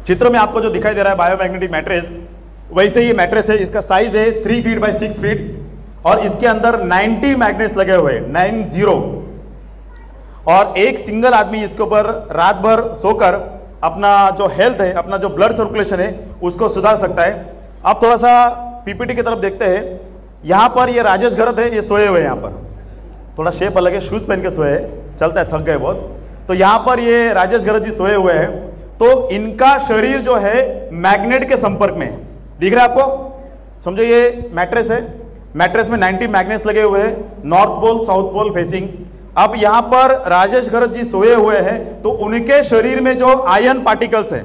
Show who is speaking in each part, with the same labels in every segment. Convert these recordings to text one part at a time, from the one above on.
Speaker 1: चित्र में आपको जो दिखाई दे रहा है बायोमैग्नेटिक मैट्रेस, वैसे ही मैट्रेस है। इसका साइज है 3 फीट बाय 6 फीट और इसके अंदर 90 मैग्नेट्स लगे हुए हैं, 90। और एक सिंगल आदमी इसके ऊपर रात भर सोकर अपना जो हेल्थ है, अपना जो ब्लड सर्कुलेशन है उसको सुधार सकता है। अब थोड़ा सा पीपीटी की तरफ देखते हैं। यहाँ पर ये राजेश गरत है, ये सोए हुए हैं। यहाँ पर थोड़ा शेप अलग है, शूज पहन के सोए हैं, चलता है, थक गए बहुत। तो यहाँ पर ये राजेश गरत जी सोए हुए हैं। तो इनका शरीर जो है मैग्नेट के संपर्क में है। दिख रहा है आपको? समझो ये मैट्रेस है, मैट्रेस में 90 मैग्नेट्स लगे हुए हैं, north pole south pole facing. अब यहाँ पर राजेश गरत जी सोए हुए हैं, तो उनके शरीर में जो आयन पार्टिकल्स है,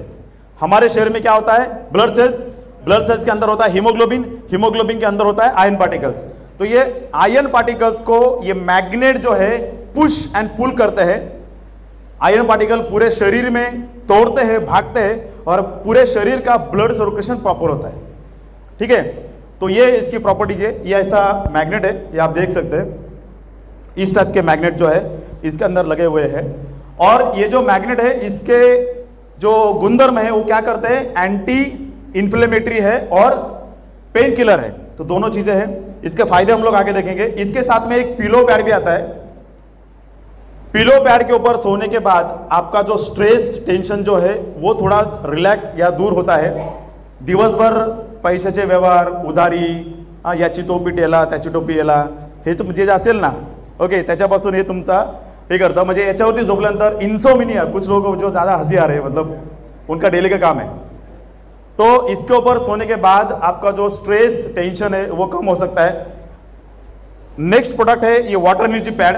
Speaker 1: हमारे शरीर में क्या होता है, ब्लड सेल्स, ब्लड सेल्स के अंदर होता है हीमोग्लोबिन, हीमोग्लोबिन के अंदर होता है आयन पार्टिकल्स। तो ये आयन पार्टिकल्स को ये मैग्नेट जो है पुश एंड पुल करते हैं। आयन पार्टिकल पूरे शरीर में तोड़ते हैं, भागते हैं और पूरे शरीर का ब्लड सर्कुलेशन प्रॉपर होता है। ठीक है, तो ये इसकी प्रॉपर्टीज है। ये ऐसा मैग्नेट है, ये आप देख सकते हैं। इस टाइप के मैग्नेट जो है इसके अंदर लगे हुए हैं। और ये जो मैग्नेट है इसके जो गुणधर्म है वो क्या करते हैं, एंटी इन्फ्लेमेटरी है और पेन किलर है। तो दोनों चीजें हैं। इसके फायदे हम लोग आगे देखेंगे। इसके साथ में एक पिलो पैड भी आता है। पिलो पैड के ऊपर सोने के बाद आपका जो स्ट्रेस टेंशन जो है वो थोड़ा रिलैक्स या दूर होता है। दिवसभर पैशाचे व्यवहार, उधारी, याची टोपी टेला त्याची टोपी याला, हे जे असेल ना, ओके, त्याच्यापासून हे तुमचा हे करतं। म्हणजे याच्यावरती झोपल्यानंतर इन्सोमिनिया, कुछ लोग जो ज़्यादा हंसी आ रहे हैं, मतलब उनका डेली का काम है। तो इसके ऊपर सोने के बाद आपका जो स्ट्रेस टेंशन है वो कम हो सकता है। नेक्स्ट प्रोडक्ट है ये वाटर एनर्जी पैड।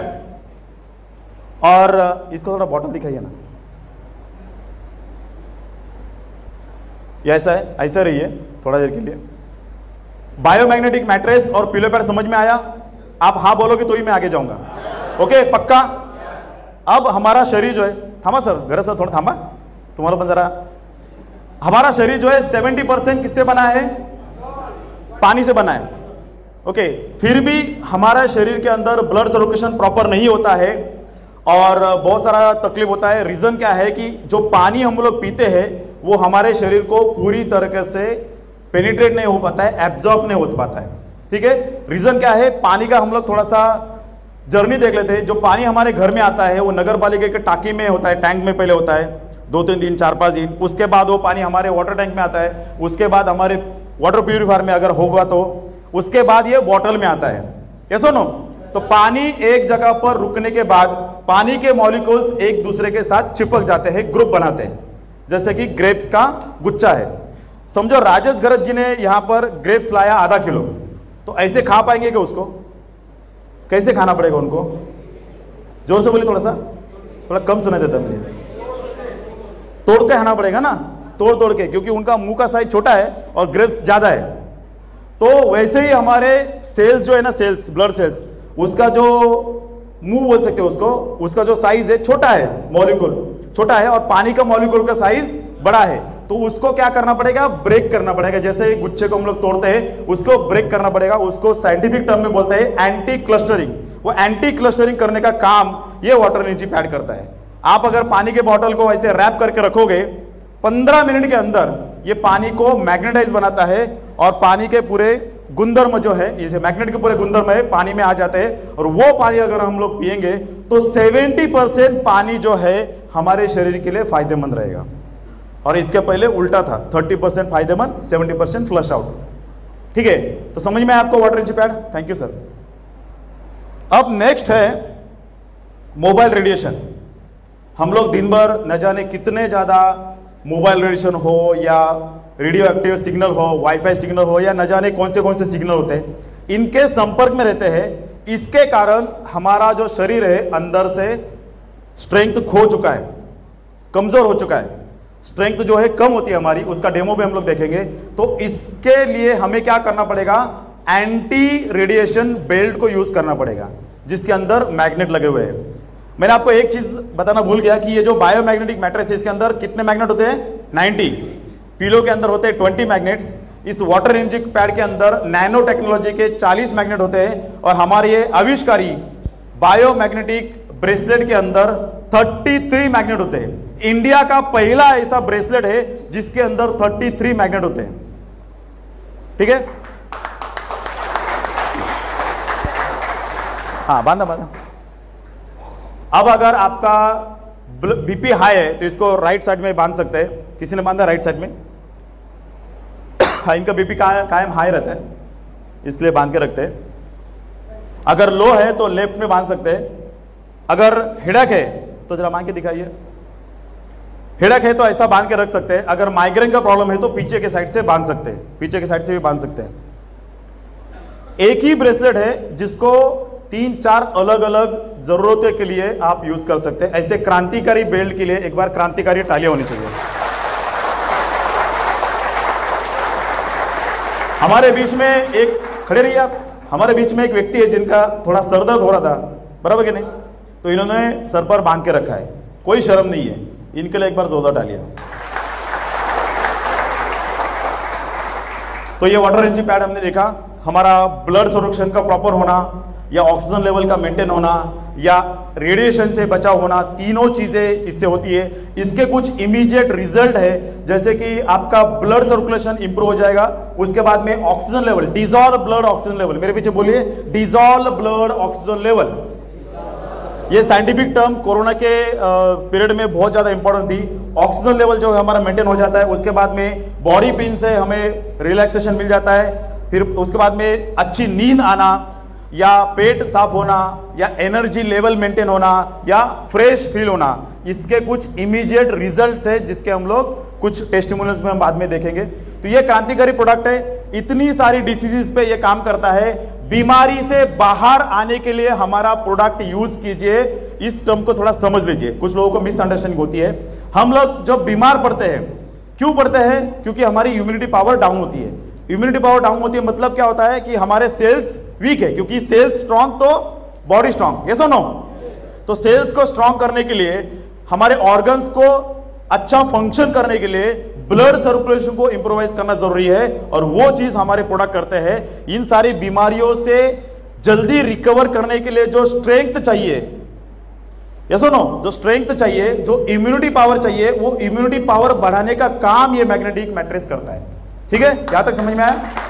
Speaker 1: और इसको थोड़ा बॉटल दिखाइए ना, ये ऐसा है, ऐसा रही है थोड़ा देर के लिए। बायोमैग्नेटिक मैट्रेस और पिलो पैड समझ में आया? आप हाँ बोलोगे तो ही मैं आगे जाऊंगा। ओके, पक्का? अब हमारा शरीर जो है, थांबा सर, गरज सर थोड़ा थांबा, तुम्हारा पण जरा। हमारा शरीर जो है 70% किससे बना है? पानी से बना है। ओके, फिर भी हमारा शरीर के अंदर ब्लड सर्कुलेशन प्रॉपर नहीं होता है और बहुत सारा तकलीफ होता है। रीजन क्या है कि जो पानी हम लोग पीते हैं वो हमारे शरीर को पूरी तरीके से पेनिट्रेट नहीं हो पाता है, एब्जॉर्ब नहीं हो पाता है। ठीक है, रीजन क्या है? पानी का हम लोग थोड़ा सा जर्नी देख लेते हैं। जो पानी हमारे घर में आता है वो नगर पालिका के टाकी में होता है, टैंक में पहले होता है 2-3 दिन, 4-5 दिन। उसके बाद वो पानी हमारे वाटर टैंक में आता है, उसके बाद हमारे वाटर प्यूरिफायर में अगर होगा तो उसके बाद ये बॉटल में आता है। ये सुनो, तो पानी एक जगह पर रुकने के बाद पानी के मॉलिक्यूल्स एक दूसरे के साथ चिपक जाते हैं, ग्रुप बनाते हैं, जैसे कि ग्रेप्स का गुच्छा है। समझो राजेश गरत जी ने यहाँ पर ग्रेप्स लाया आधा किलो, तो ऐसे खा पाएंगे क्या उसको? कैसे खाना पड़ेगा उनको? जोर से बोलिए, थोड़ा कम सुनाई देता है मुझे। तोड़ के खाना पड़ेगा ना, तोड़ तोड़ के, क्योंकि उनका मुंह का साइज छोटा है और ग्रेप्स ज्यादा है। तो वैसे ही हमारे सेल्स जो है ना, सेल्स, ब्लड सेल्स, उसका जो मुंह बोल सकते हो उसको, उसका जो साइज है छोटा है, मॉलिक्यूल छोटा है और पानी का मॉलिक्यूल का साइज बड़ा है। तो उसको क्या करना पड़ेगा? ब्रेक करना पड़ेगा। जैसे गुच्छे को हम लोग तोड़ते हैं उसको ब्रेक करना पड़ेगा। उसको साइंटिफिक टर्म में बोलते हैं एंटी क्लस्टरिंग। वो एंटी क्लस्टरिंग करने का काम ये वाटर एनर्जी पैड करता है। आप अगर पानी के बॉटल को ऐसे रैप करके रखोगे 15 मिनट के अंदर ये पानी को मैग्नेटाइज बनाता है और पानी के पूरे गुणधर्म जो है, जैसे मैग्नेट के पूरे गुणधर्म है, पानी में आ जाते हैं। और वो पानी अगर हम लोग पिएंगे तो 70% पानी जो है हमारे शरीर के लिए फायदेमंद रहेगा। और इसके पहले उल्टा था, 30% फायदेमंद, 70% फ्लश आउट। ठीक है, तो समझ में आपको water energy pad? Thank you sir. अब नेक्स्ट है मोबाइल रेडिएशन। हम लोग दिन भर न जाने कितने ज्यादा मोबाइल रेडिएशन हो या रेडियो एक्टिव सिग्नल हो, वाईफाई सिग्नल हो या न जाने कौन से सिग्नल होते हैं, इनके संपर्क में रहते हैं। इसके कारण हमारा जो शरीर है अंदर से स्ट्रेंथ खो चुका है, कमजोर हो चुका है। स्ट्रेंथ जो है कम होती है हमारी, उसका डेमो भी हम लोग देखेंगे। तो इसके लिए हमें क्या करना पड़ेगा? एंटी रेडिएशन बेल्ट को यूज करना पड़ेगा, जिसके अंदर मैग्नेट लगे हुए हैं। मैंने आपको एक चीज बताना भूल गया कि ये जो बायोमैग्नेटिक मैट्रेस है इसके अंदर कितने मैग्नेट होते हैं? 90। पिलो के अंदर होते हैं 20 मैग्नेट्स। इस वाटर एनर्जी पैड के अंदर नैनो टेक्नोलॉजी के 40 मैग्नेट होते हैं। और हमारे ये आविष्कारी बायोमैग्नेटिक ब्रेसलेट के अंदर 33 मैग्नेट होते हैं। इंडिया का पहला ऐसा ब्रेसलेट है जिसके अंदर 33 मैग्नेट होते हैं। ठीक है, हाँ बांधा बांधा। अब अगर आपका बीपी हाई है तो इसको राइट साइड में बांध सकते हैं। किसी ने बांधा राइट साइड में? हाँ, इनका बीपी कायम हाई रहता है इसलिए बांध के रखते हैं। अगर लो है तो लेफ्ट में बांध सकते हैं। अगर हिड़क है तो जरा बांध के दिखाइए। हिड़क है तो ऐसा बांध के रख सकते हैं। अगर माइग्रेन का प्रॉब्लम है तो पीछे के साइड से बांध सकते हैं, पीछे के साइड से भी बांध सकते हैं। एक ही ब्रेसलेट है जिसको 3-4 अलग अलग जरूरतों के लिए आप यूज कर सकते हैं। ऐसे क्रांतिकारी बेल्ट के लिए एक बार क्रांतिकारी तालियां होनी चाहिए। हमारे बीच में एक, खड़े रहिए आप, हमारे बीच में एक व्यक्ति है जिनका थोड़ा सर दर्द हो रहा था, बराबर कि नहीं? तो इन्होंने सर पर बांध के रखा है, कोई शर्म नहीं है। इनके लिए एक बार जोरदार डालिए। तो ये वाटर एनर्जी पैड हमने देखा, हमारा ब्लड सर्कुलेशन का प्रॉपर होना या ऑक्सीजन लेवल का मेंटेन होना या रेडिएशन से बचाव होना, तीनों चीजें इससे होती है। इसके कुछ इमीडिएट रिजल्ट है, जैसे कि आपका ब्लड सर्कुलेशन इंप्रूव हो जाएगा। उसके बाद में oxygen level, dissolve blood oxygen level, मेरे पीछे बोलिए, डिजॉल्व ब्लड ऑक्सीजन लेवल। ये साइंटिफिक टर्म कोरोना के पीरियड में बहुत ज्यादा इंपॉर्टेंट थी। ऑक्सीजन लेवल जो है हमारा मेंटेन हो जाता है। उसके बाद में बॉडी पेन से हमें रिलैक्सेशन मिल जाता है। फिर उसके बाद में अच्छी नींद आना या पेट साफ होना या एनर्जी लेवल मेंटेन होना या फ्रेश फील होना, इसके कुछ इमीडिएट रिजल्ट्स है जिसके हम लोग कुछ टेस्टिमोनियल्स में हम बाद में देखेंगे। तो ये क्रांतिकारी प्रोडक्ट है, इतनी सारी डिसीजेस पे ये काम करता है। बीमारी से बाहर आने के लिए हमारा प्रोडक्ट यूज कीजिए। इस टर्म को थोड़ा समझ लीजिए, कुछ लोगों को मिसअंडरस्टैंडिंग होती है। हम लोग जब बीमार पड़ते हैं, क्यों पड़ते हैं? क्योंकि हमारी इम्यूनिटी पावर डाउन होती है। इम्यूनिटी पावर डाउन होती है मतलब क्या होता है कि हमारे सेल्स वीक है, क्योंकि सेल्स स्ट्रांग तो बॉडी स्ट्रांग, यस और नो? तो सेल्स को स्ट्रांग करने के लिए, हमारे ऑर्गन्स को अच्छा फंक्शन करने के लिए ब्लड सर्कुलेशन को इंप्रोवाइज करना जरूरी है, और वो चीज हमारे प्रोडक्ट करते हैं। इन सारी बीमारियों से जल्दी रिकवर करने के लिए जो स्ट्रेंथ चाहिए, यस और नो, जो स्ट्रेंथ चाहिए, जो इम्यूनिटी पावर चाहिए, वो इम्यूनिटी पावर बढ़ाने का काम ये मैग्नेटिक मैट्रेस करता है। ठीक है, यहां तक समझ में आया?